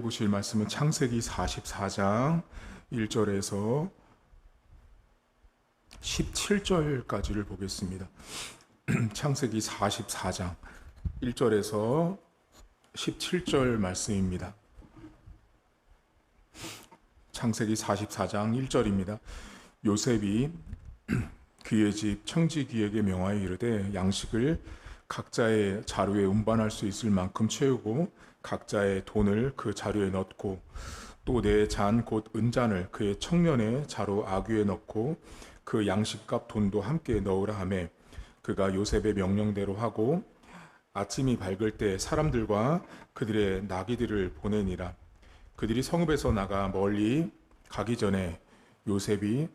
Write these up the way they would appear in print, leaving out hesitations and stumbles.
보실 말씀은 창세기 44장 1절에서 17절까지를 보겠습니다. 창세기 44장 1절에서 17절 말씀입니다. 창세기 44장 1절입니다. 요셉이 그의 집 청지기에게 명하여 이르되 양식을 각자의 자루에 운반할 수 있을 만큼 채우고 각자의 돈을 그 자루에 넣고 또 내 잔 곧 은잔을 그의 청년의 자루 아귀에 넣고 그 양식값 돈도 함께 넣으라 하며 그가 요셉의 명령대로 하고 아침이 밝을 때 사람들과 그들의 나귀들을 보내니라. 그들이 성읍에서 나가 멀리 가기 전에 요셉이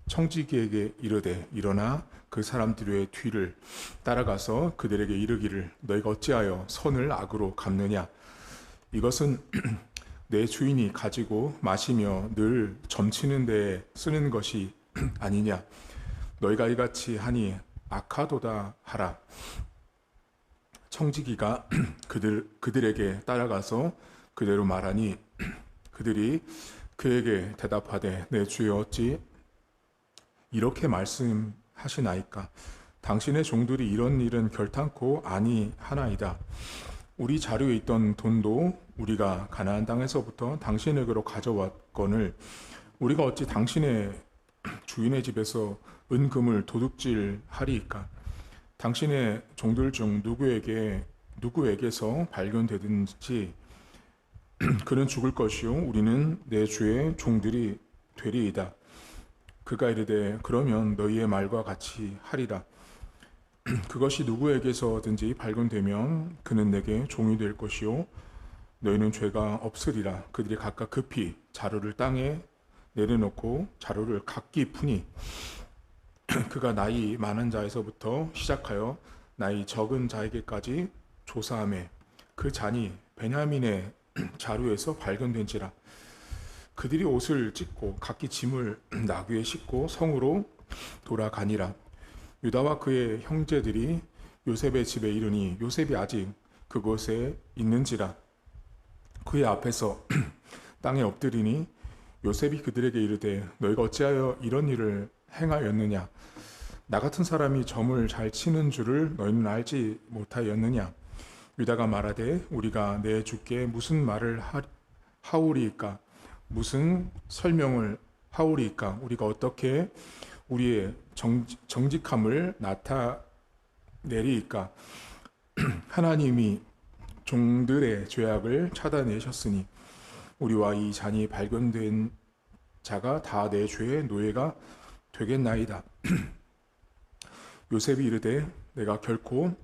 청지기에게 이르되 일어나 그 사람들의 뒤를 따라가서 그들에게 이르기를 너희가 어찌하여 선을 악으로 갚느냐. 이것은 내 주인이 가지고 마시며 늘 점치는 데에 쓰는 것이 아니냐. 너희가 이같이 하니 악하도다 하라. 청지기가 그들에게 따라가서 그대로 말하니 그들이 그에게 대답하되 내 주여 어찌 이렇게 말씀하시나이까. 당신의 종들이 이런 일은 결탄코 아니하나이다. 우리 자료에 있던 돈도 우리가 가나안 땅에서부터 당신에게로 가져왔거늘 우리가 어찌 당신의 주인의 집에서 은금을 도둑질하리이까. 당신의 종들 중 누구에게서 발견되든지 그는 죽을 것이요 우리는 내 주의 종들이 되리이다. 그가 이르되 그러면 너희의 말과 같이 하리라. 그것이 누구에게서든지 발견되면 그는 내게 종이 될 것이요 너희는 죄가 없으리라. 그들이 각각 급히 자루를 땅에 내려놓고 자루를 각기 푸니 그가 나이 많은 자에서부터 시작하여 나이 적은 자에게까지 조사하매 그 잔이 베냐민의 자루에서 발견된지라. 그들이 옷을 찢고 각기 짐을 나귀에 싣고 성으로 돌아가니라. 유다와 그의 형제들이 요셉의 집에 이르니 요셉이 아직 그곳에 있는지라. 그의 앞에서 땅에 엎드리니 요셉이 그들에게 이르되 너희가 어찌하여 이런 일을 행하였느냐. 나 같은 사람이 점을 잘 치는 줄을 너희는 알지 못하였느냐. 유다가 말하되 우리가 내 주께 무슨 말을 하오리이까. 무슨 설명을 하오리이까. 우리가 어떻게 우리의 정직함을 나타내리이까. 하나님이 종들의 죄악을 찾아내셨으니 우리와 이 잔이 발견된 자가 다 내 죄의 노예가 되겠나이다. 요셉이 이르되 내가 결코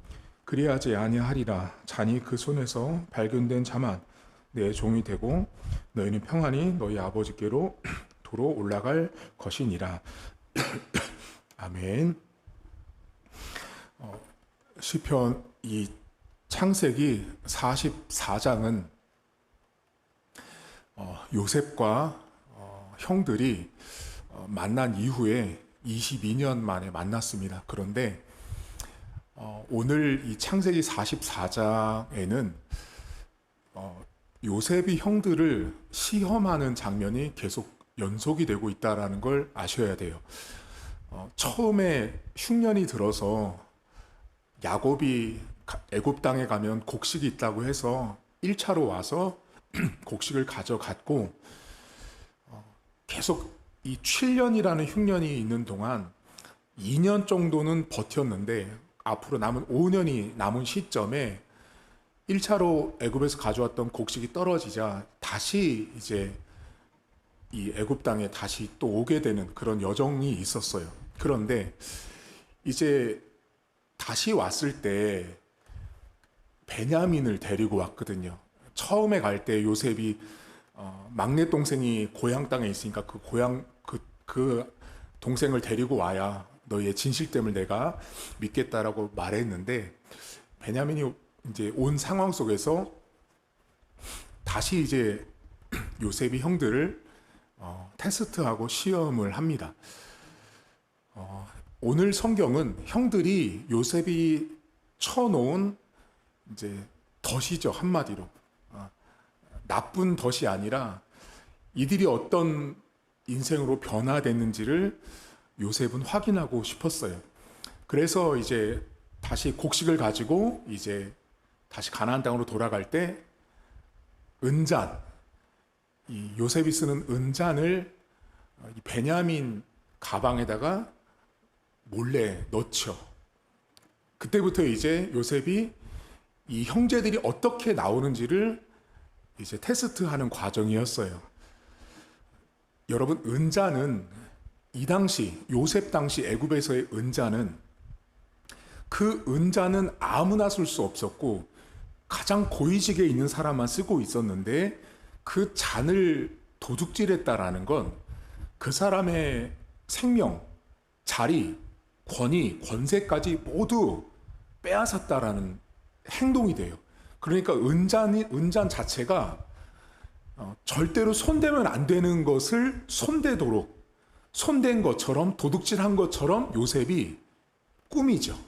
그리하지 아니하리라. 잔이 그 손에서 발견된 자만 내 종이 되고 너희는 평안히 너희 아버지께로 도로 올라갈 것이니라. 아멘. 시편 이 창세기 44장은 요셉과 형들이 만난 이후에 22년 만에 만났습니다. 그런데 오늘 이 창세기 44장에는 요셉이 형들을 시험하는 장면이 계속 연속이 되고 있다는 걸 아셔야 돼요. 처음에 흉년이 들어서 야곱이 애굽 땅에 가면 곡식이 있다고 해서 1차로 와서 곡식을 가져갔고 계속 이 7년이라는 흉년이 있는 동안 2년 정도는 버텼는데 앞으로 남은 5년이 남은 시점에 1차로 애굽에서 가져왔던 곡식이 떨어지자 다시 이제 이 애굽 땅에 다시 또 오게 되는 그런 여정이 있었어요. 그런데 이제 다시 왔을 때 베냐민을 데리고 왔거든요. 처음에 갈 때 요셉이 막내 동생이 고향 땅에 있으니까 그 동생을 데리고 와야 너희의 진실됨을 내가 믿겠다라고 말했는데 베냐민이 이제 온 상황 속에서 다시 이제 요셉이 형들을 테스트하고 시험을 합니다. 오늘 성경은 형들이 요셉이 쳐놓은 이제 덫이죠. 한마디로 나쁜 덫이 아니라 이들이 어떤 인생으로 변화됐는지를 요셉은 확인하고 싶었어요. 그래서 이제 다시 곡식을 가지고 이제 다시 가나안 땅으로 돌아갈 때 은잔, 이 요셉이 쓰는 은잔을 이 베냐민 가방에다가 몰래 넣죠. 그때부터 이제 요셉이 이 형제들이 어떻게 나오는지를 이제 테스트하는 과정이었어요. 여러분, 은잔은 이 당시 요셉 당시 애굽에서의 은잔은 그 은잔은 아무나 쓸 수 없었고 가장 고위직에 있는 사람만 쓰고 있었는데 그 잔을 도둑질했다라는 건 그 사람의 생명, 자리, 권위, 권세까지 모두 빼앗았다라는 행동이 돼요. 그러니까 은잔 자체가 절대로 손대면 안 되는 것을 손대도록 손댄 것처럼 도둑질한 것처럼 요셉이 꾸미죠.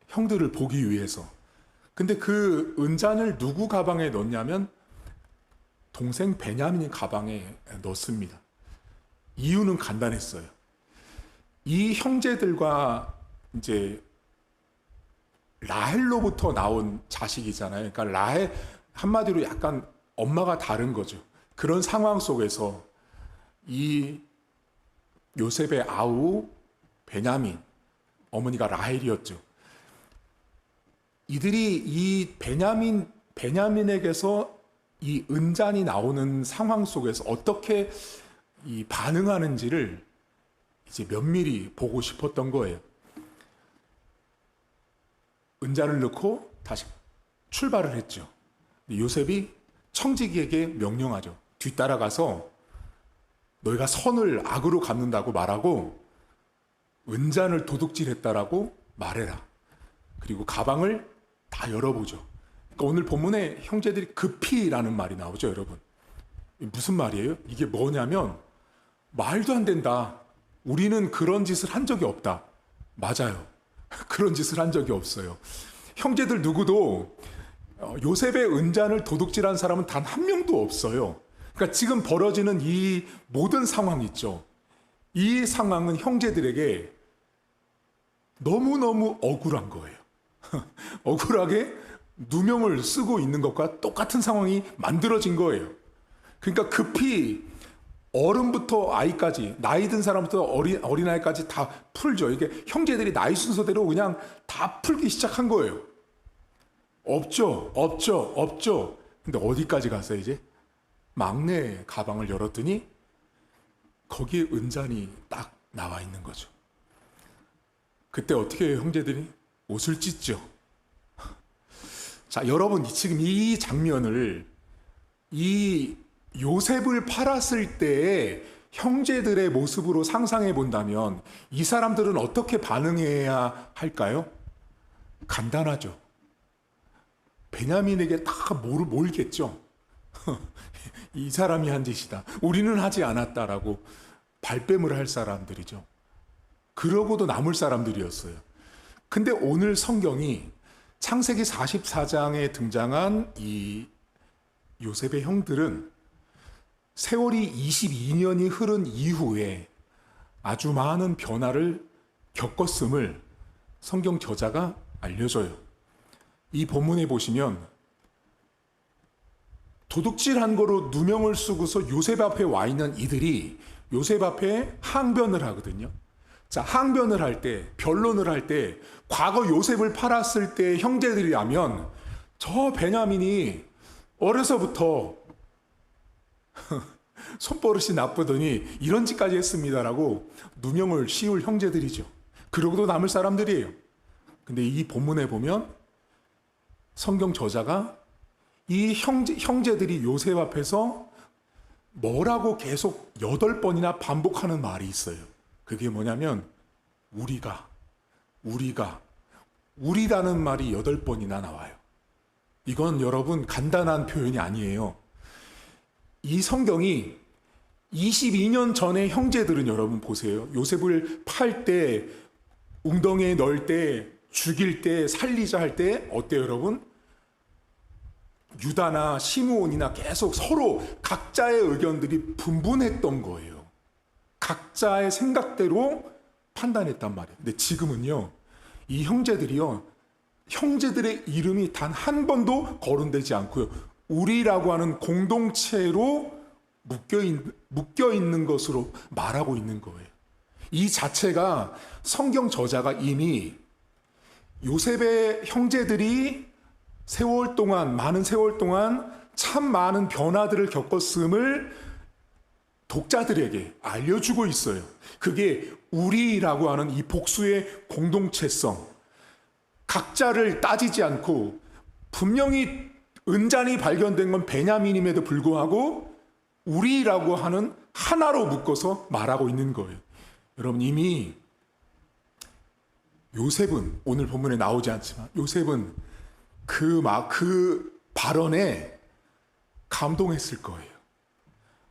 형들을 보기 위해서. 근데 그 은잔을 누구 가방에 넣냐면 동생 베냐민 가방에 넣습니다. 이유는 간단했어요. 이 형제들과 이제 라헬로부터 나온 자식이잖아요. 그러니까 라헬 한마디로 약간 엄마가 다른 거죠. 그런 상황 속에서 이 요셉의 아우 베냐민, 어머니가 라헬이었죠. 이들이 이 베냐민에게서 이 은잔이 나오는 상황 속에서 어떻게 이 반응하는지를 이제 면밀히 보고 싶었던 거예요. 은잔을 넣고 다시 출발을 했죠. 요셉이 청지기에게 명령하죠. 뒤따라가서 너희가 선을 악으로 갚는다고 말하고 은잔을 도둑질했다라고 말해라. 그리고 가방을 다 열어보죠. 그러니까 오늘 본문에 형제들이 급히라는 말이 나오죠, 여러분. 무슨 말이에요? 이게 뭐냐면 말도 안 된다. 우리는 그런 짓을 한 적이 없다. 맞아요. 그런 짓을 한 적이 없어요. 형제들 누구도 요셉의 은잔을 도둑질한 사람은 단 한 명도 없어요. 그러니까 지금 벌어지는 이 모든 상황 있죠. 이 상황은 형제들에게 너무너무 억울한 거예요. 억울하게 누명을 쓰고 있는 것과 똑같은 상황이 만들어진 거예요. 그러니까 급히 어른부터 아이까지, 나이 든 사람부터 어린아이까지 다 풀죠. 이게 형제들이 나이 순서대로 그냥 다 풀기 시작한 거예요. 없죠. 근데 어디까지 갔어요, 이제? 막내 가방을 열었더니 거기에 은잔이 딱 나와 있는 거죠. 그때 어떻게 해요, 형제들이? 옷을 찢죠. 자, 여러분, 지금 이 장면을 이 요셉을 팔았을 때의 형제들의 모습으로 상상해 본다면 이 사람들은 어떻게 반응해야 할까요? 간단하죠. 베냐민에게 다 몰겠죠. 이 사람이 한 짓이다. 우리는 하지 않았다라고 발뺌을 할 사람들이죠. 그러고도 남을 사람들이었어요. 근데 오늘 성경이 창세기 44장에 등장한 이 요셉의 형들은 세월이 22년이 흐른 이후에 아주 많은 변화를 겪었음을 성경 저자가 알려줘요. 이 본문에 보시면 도둑질한 거로 누명을 쓰고서 요셉 앞에 와 있는 이들이 요셉 앞에 항변을 하거든요. 자, 항변을 할 때, 변론을 할 때, 과거 요셉을 팔았을 때 형제들이라면 저 베냐민이 어려서부터 손버릇이 나쁘더니 이런 짓까지 했습니다라고 누명을 씌울 형제들이죠. 그러고도 남을 사람들이에요. 근데 이 본문에 보면 성경 저자가 이 형제들이 요셉 앞에서 뭐라고 계속 8번이나 반복하는 말이 있어요. 그게 뭐냐면 우리라는 말이 8번이나 나와요. 이건 여러분 간단한 표현이 아니에요. 이 성경이 22년 전의 형제들은 여러분 보세요. 요셉을 팔 때, 웅덩이에 넣을 때, 죽일 때, 살리자 할 때 어때요, 여러분? 유다나 시므온이나 계속 서로 각자의 의견들이 분분했던 거예요. 각자의 생각대로 판단했단 말이에요. 근데 지금은요, 이 형제들이요, 형제들의 이름이 단 한 번도 거론되지 않고요, 우리라고 하는 공동체로 묶여 있는 것으로 말하고 있는 거예요. 이 자체가 성경 저자가 이미 요셉의 형제들이 많은 세월 동안 참 많은 변화들을 겪었음을 독자들에게 알려주고 있어요. 그게 우리라고 하는 이 복수의 공동체성, 각자를 따지지 않고 분명히 은잔이 발견된 건 베냐민임에도 불구하고 우리라고 하는 하나로 묶어서 말하고 있는 거예요. 여러분, 이미 요셉은, 오늘 본문에 나오지 않지만 요셉은 그 발언에 감동했을 거예요.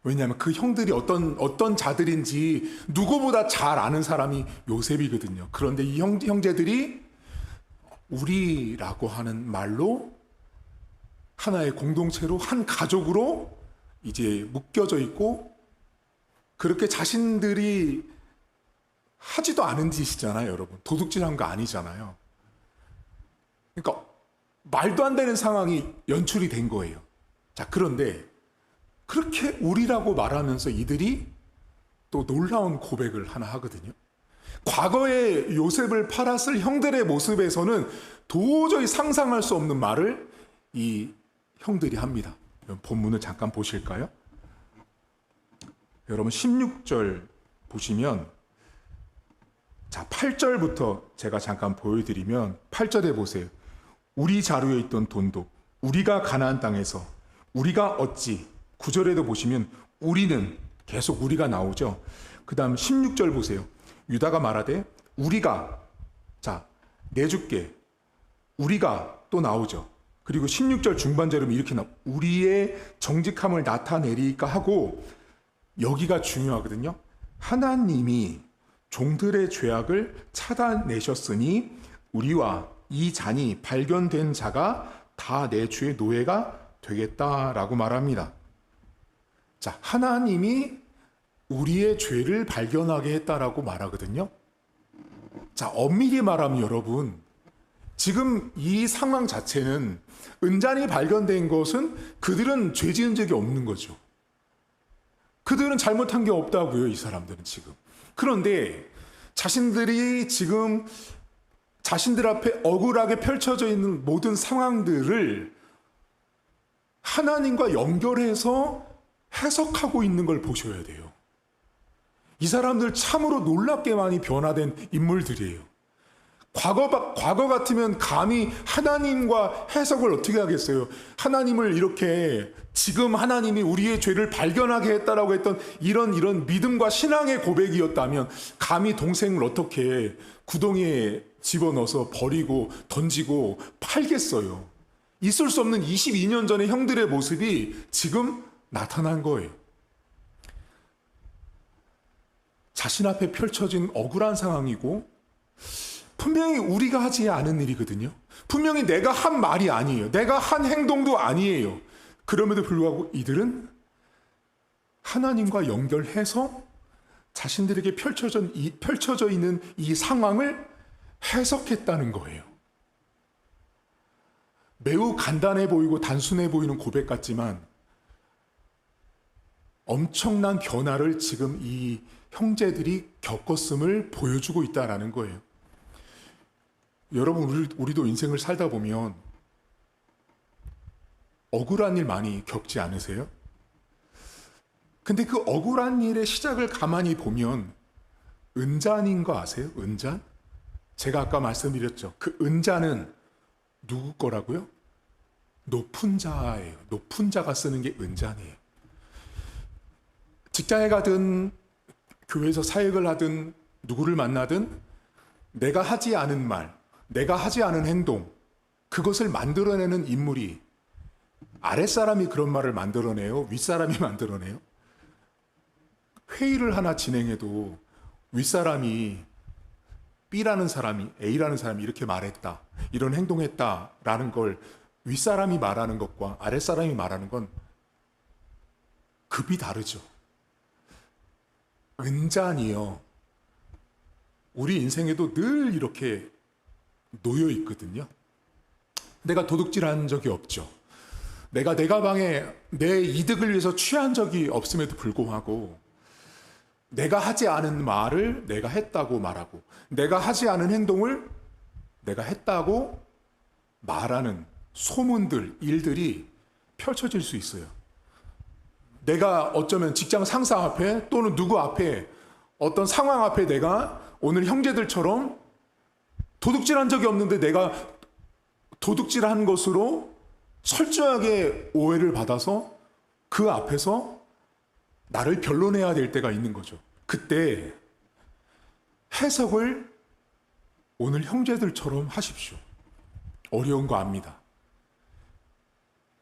왜냐하면 그 형들이 어떤 자들인지 누구보다 잘 아는 사람이 요셉이거든요. 그런데 이 형제들이 우리라고 하는 말로 하나의 공동체로, 한 가족으로 이제 묶여져 있고, 그렇게 자신들이 하지도 않은 짓이잖아요, 여러분. 도둑질한 거 아니잖아요. 그러니까 말도 안 되는 상황이 연출이 된 거예요. 자, 그런데 그렇게 우리라고 말하면서 이들이 또 놀라운 고백을 하나 하거든요. 과거에 요셉을 팔았을 형들의 모습에서는 도저히 상상할 수 없는 말을 이 형들이 합니다. 본문을 잠깐 보실까요? 여러분, 16절 보시면, 자, 8절부터 제가 잠깐 보여드리면, 8절에 보세요. 우리 자루에 있던 돈도 우리가 가나안 땅에서 우리가 얻지. 9절에도 보시면 우리는, 계속 우리가 나오죠. 그 다음 16절 보세요. 유다가 말하되 우리가, 자, 내줄게. 우리가 또 나오죠. 그리고 16절 중반절은 이렇게 우리의 정직함을 나타내리까 하고, 여기가 중요하거든요. 하나님이 종들의 죄악을 찾아내셨으니 우리와 이 잔이 발견된 자가 다 내 주의 노예가 되겠다라고 말합니다. 자, 하나님이 우리의 죄를 발견하게 했다라고 말하거든요. 자, 엄밀히 말하면 여러분, 지금 이 상황 자체는, 은잔이 발견된 것은 그들은 죄 지은 적이 없는 거죠. 그들은 잘못한 게 없다고요, 이 사람들은 지금. 그런데 자신들이 지금 자신들 앞에 억울하게 펼쳐져 있는 모든 상황들을 하나님과 연결해서 해석하고 있는 걸 보셔야 돼요. 이 사람들 참으로 놀랍게 많이 변화된 인물들이에요. 과거 같으면 감히 하나님과 해석을 어떻게 하겠어요? 하나님을 이렇게, 지금 하나님이 우리의 죄를 발견하게 했다라고 했던 이런 믿음과 신앙의 고백이었다면 감히 동생을 어떻게 구덩이에 집어넣어서 버리고 던지고 팔겠어요? 있을 수 없는 22년 전의 형들의 모습이 지금 나타난 거예요. 자신 앞에 펼쳐진 억울한 상황이고, 분명히 우리가 하지 않은 일이거든요. 분명히 내가 한 말이 아니에요. 내가 한 행동도 아니에요. 그럼에도 불구하고 이들은 하나님과 연결해서 자신들에게 펼쳐져 있는 이 상황을 해석했다는 거예요. 매우 간단해 보이고 단순해 보이는 고백 같지만 엄청난 변화를 지금 이 형제들이 겪었음을 보여주고 있다는 거예요. 여러분, 우리도 인생을 살다 보면 억울한 일 많이 겪지 않으세요? 근데 그 억울한 일의 시작을 가만히 보면 은잔인 거 아세요? 은잔? 제가 아까 말씀드렸죠. 그 은잔은 누구 거라고요? 높은 자예요. 높은 자가 쓰는 게 은잔이에요. 직장에 가든 교회에서 사역을 하든 누구를 만나든 내가 하지 않은 말, 내가 하지 않은 행동, 그것을 만들어내는 인물이, 아랫사람이 그런 말을 만들어내요? 윗사람이 만들어내요? 회의를 하나 진행해도 윗사람이 B라는 사람이, A라는 사람이 이렇게 말했다, 이런 행동했다라는 걸 윗사람이 말하는 것과 아랫사람이 말하는 건 급이 다르죠. 은잔이요. 우리 인생에도 늘 이렇게 놓여 있거든요. 내가 도둑질한 적이 없죠. 내가 내 가방에 내 이득을 위해서 취한 적이 없음에도 불구하고 내가 하지 않은 말을 내가 했다고 말하고 내가 하지 않은 행동을 내가 했다고 말하는 소문들, 일들이 펼쳐질 수 있어요. 내가 어쩌면 직장 상사 앞에 또는 누구 앞에 어떤 상황 앞에 내가 오늘 형제들처럼 도둑질한 적이 없는데 내가 도둑질한 것으로 철저하게 오해를 받아서 그 앞에서 나를 변론해야 될 때가 있는 거죠. 그때 해석을 오늘 형제들처럼 하십시오. 어려운 거 압니다.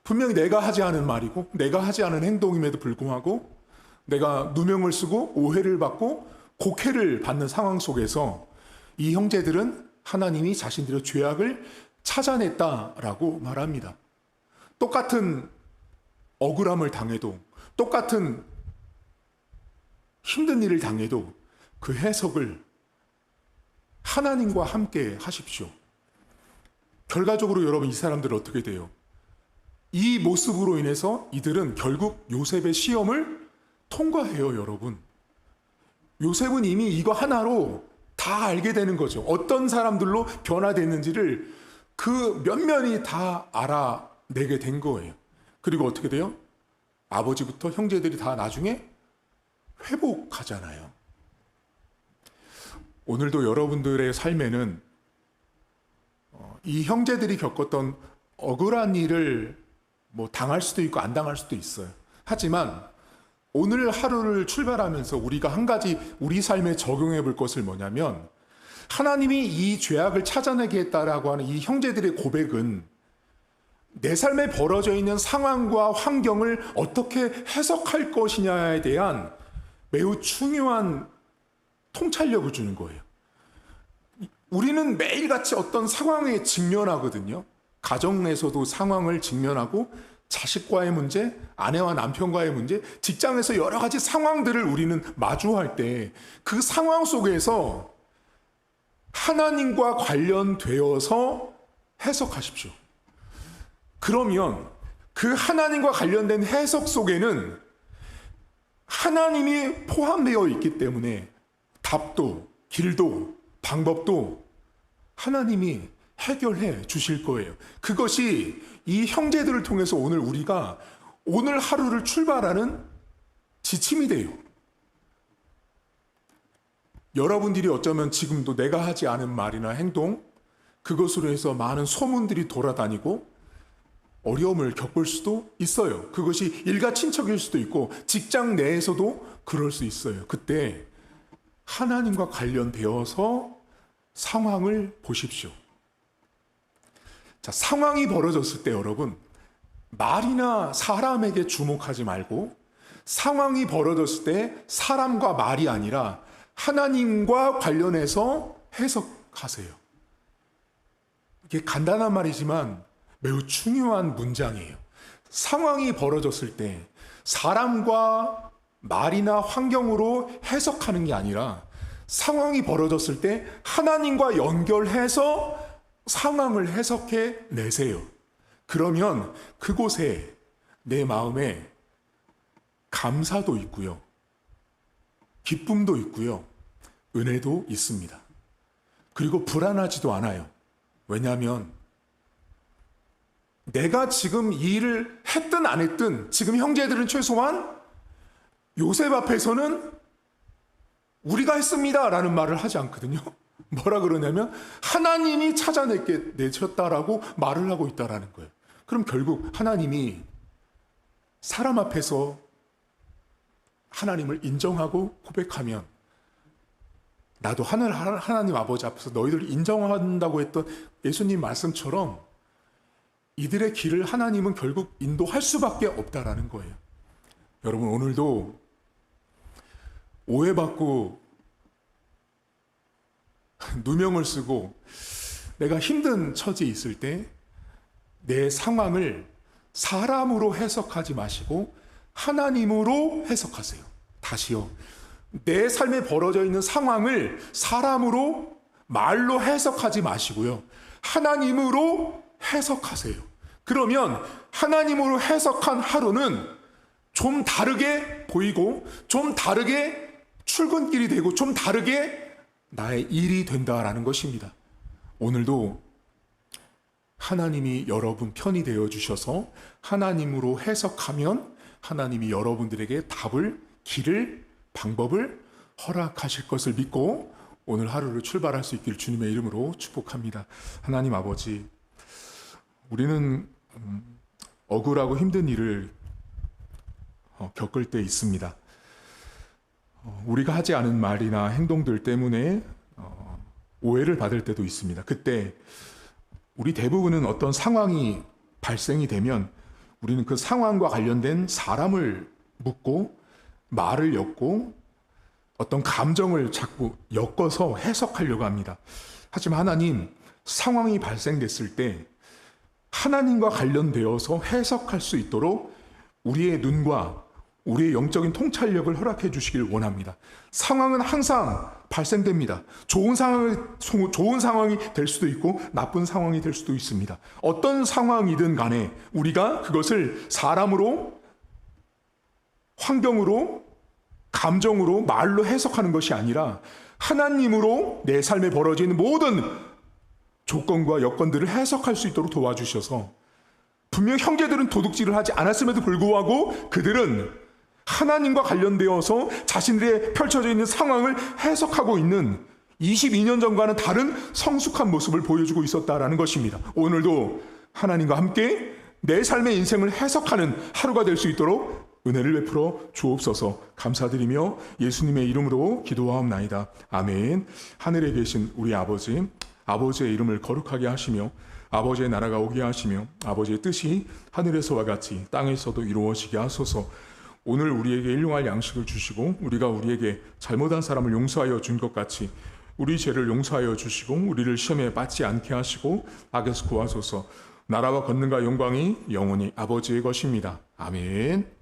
분명히 내가 하지 않은 말이고 내가 하지 않은 행동임에도 불구하고 내가 누명을 쓰고 오해를 받고 곡해를 받는 상황 속에서 이 형제들은 하나님이 자신들의 죄악을 찾아냈다라고 말합니다. 똑같은 억울함을 당해도 똑같은 힘든 일을 당해도 그 해석을 하나님과 함께 하십시오. 결과적으로 여러분 이 사람들은 어떻게 돼요? 이 모습으로 인해서 이들은 결국 요셉의 시험을 통과해요, 여러분. 요셉은 이미 이거 하나로 다 알게 되는 거죠. 어떤 사람들로 변화됐는지를 그 면면이 다 알아내게 된 거예요. 그리고 어떻게 돼요? 아버지부터 형제들이 다 나중에 회복하잖아요. 오늘도 여러분들의 삶에는 이 형제들이 겪었던 억울한 일을 당할 수도 있고 안 당할 수도 있어요. 하지만 오늘 하루를 출발하면서 우리가 한 가지 우리 삶에 적용해 볼 것을 뭐냐면 하나님이 이 죄악을 찾아내겠다라고 하는 이 형제들의 고백은 내 삶에 벌어져 있는 상황과 환경을 어떻게 해석할 것이냐에 대한 매우 중요한 통찰력을 주는 거예요. 우리는 매일같이 어떤 상황에 직면하거든요. 가정 내에서도 상황을 직면하고 자식과의 문제, 아내와 남편과의 문제, 직장에서 여러 가지 상황들을 우리는 마주할 때 그 상황 속에서 하나님과 관련되어서 해석하십시오. 그러면 그 하나님과 관련된 해석 속에는 하나님이 포함되어 있기 때문에 답도, 길도, 방법도 하나님이 해결해 주실 거예요. 그것이 이 형제들을 통해서 오늘 우리가 오늘 하루를 출발하는 지침이 돼요. 여러분들이 어쩌면 지금도 내가 하지 않은 말이나 행동, 그것으로 해서 많은 소문들이 돌아다니고 어려움을 겪을 수도 있어요. 그것이 일가 친척일 수도 있고 직장 내에서도 그럴 수 있어요. 그때 하나님과 관련되어서 상황을 보십시오. 자, 상황이 벌어졌을 때 여러분, 말이나 사람에게 주목하지 말고 상황이 벌어졌을 때 사람과 말이 아니라 하나님과 관련해서 해석하세요. 이게 간단한 말이지만 매우 중요한 문장이에요. 상황이 벌어졌을 때 사람과 말이나 환경으로 해석하는 게 아니라 상황이 벌어졌을 때 하나님과 연결해서 상황을 해석해 내세요. 그러면 그곳에 내 마음에 감사도 있고요. 기쁨도 있고요. 은혜도 있습니다. 그리고 불안하지도 않아요. 왜냐하면 내가 지금 이 일을 했든 안 했든 지금 형제들은 최소한 요셉 앞에서는 우리가 했습니다 라는 말을 하지 않거든요. 뭐라 그러냐면 하나님이 찾아내셨다라고 말을 하고 있다라는 거예요. 그럼 결국 하나님이 사람 앞에서 하나님을 인정하고 고백하면 나도 하나님 아버지 앞에서 너희들을 인정한다고 했던 예수님 말씀처럼 이들의 길을 하나님은 결국 인도할 수밖에 없다라는 거예요. 여러분 오늘도 오해받고 누명을 쓰고 내가 힘든 처지에 있을 때 내 상황을 사람으로 해석하지 마시고 하나님으로 해석하세요. 다시요. 내 삶에 벌어져 있는 상황을 사람으로 말로 해석하지 마시고요. 하나님으로 해석하세요. 그러면 하나님으로 해석한 하루는 좀 다르게 보이고 좀 다르게 출근길이 되고 좀 다르게 나의 일이 된다라는 것입니다. 오늘도 하나님이 여러분 편이 되어 주셔서 하나님으로 해석하면 하나님이 여러분들에게 답을, 길을, 방법을 허락하실 것을 믿고 오늘 하루를 출발할 수 있길 주님의 이름으로 축복합니다. 하나님 아버지, 우리는 억울하고 힘든 일을 겪을 때 있습니다. 우리가 하지 않은 말이나 행동들 때문에 오해를 받을 때도 있습니다. 그때 우리 대부분은 어떤 상황이 발생이 되면 우리는 그 상황과 관련된 사람을 묻고 말을 엮고 어떤 감정을 자꾸 엮어서 해석하려고 합니다. 하지만 하나님, 상황이 발생됐을 때 하나님과 관련되어서 해석할 수 있도록 우리의 눈과 우리의 영적인 통찰력을 허락해 주시길 원합니다. 상황은 항상 발생됩니다. 좋은 상황이 될 수도 있고 나쁜 상황이 될 수도 있습니다. 어떤 상황이든 간에 우리가 그것을 사람으로, 환경으로, 감정으로, 말로 해석하는 것이 아니라 하나님으로 내 삶에 벌어지는 모든 조건과 여건들을 해석할 수 있도록 도와주셔서 분명 형제들은 도둑질을 하지 않았음에도 불구하고 그들은 하나님과 관련되어서 자신들의 펼쳐져 있는 상황을 해석하고 있는 22년 전과는 다른 성숙한 모습을 보여주고 있었다라는 것입니다. 오늘도 하나님과 함께 내 삶의 인생을 해석하는 하루가 될 수 있도록 은혜를 베풀어 주옵소서. 감사드리며 예수님의 이름으로 기도하옵나이다. 아멘. 하늘에 계신 우리 아버지, 아버지의 이름을 거룩하게 하시며 아버지의 나라가 오게 하시며 아버지의 뜻이 하늘에서와 같이 땅에서도 이루어지게 하소서. 오늘 우리에게 일용할 양식을 주시고 우리가 우리에게 잘못한 사람을 용서하여 준 것 같이 우리 죄를 용서하여 주시고 우리를 시험에 빠지지 않게 하시고 악에서 구하소서. 나라와 권능과 영광이 영원히 아버지의 것입니다. 아멘.